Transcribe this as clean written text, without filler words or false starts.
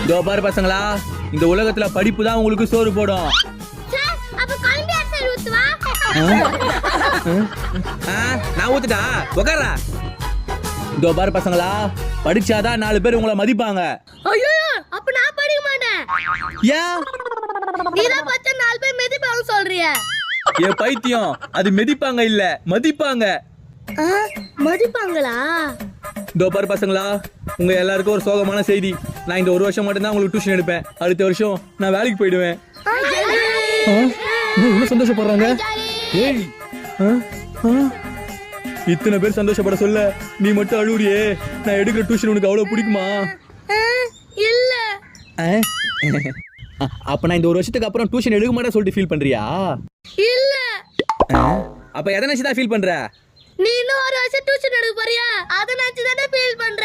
இதோ பாரு பசங்களா, இந்த உலகத்துல படிப்பு தான் உங்களுக்கு சோறு போடும். நான் ஊத்துட்டா உக்காரா. இதோ பாரு பசங்களா, படிச்சாதான் 4 பேர் உங்களை மதிப்பாங்க. ஐயோ அப்ப நான் படிக்க மாட்டேன். ஏன்? நீதான் பச்சை 4 பேர் மிதிப்பாங்க சொல்றிய. ஏ பைத்தியம், அது மிதிப்பாங்க இல்ல மதிப்பாங்க. மதிப்பாங்களா? இதோ பாரு பசங்களா, உங்க எல்லாருக்கும் ஒரு சோகமான செய்தி. நான் இந்த 1 வருஷம் மட்டும் தான் உங்களுக்கு டியூஷன் எடுப்பேன். அடுத்த வருஷம் நான் வேலைக்கு போயிடுவேன். இவ்வளவு சந்தோஷப்படுறாங்க. ஏய், இத்தனை பேர் சந்தோஷப்பட சொல்ல நீ மட்டும் அழுவுறியே. நான் எடுக்கிற டியூஷன் உனக்கு அவ்வளவு பிடிக்குமா? இல்ல. அப்ப நான் இந்த 1 வருஷத்துக்கு அப்புறம் டியூஷன் எடுக்க மாட்டேன்னு சொல்லிட்டு ஃபீல் பண்றியா? இல்ல. அப்ப எதை நினைச்சு தான் ஃபீல் பண்ற? நீ இன்னும் 1 வருஷம் டியூஷன் எடுக்க போறியா? அத நினைச்சு தானே ஃபீல் பண்ற.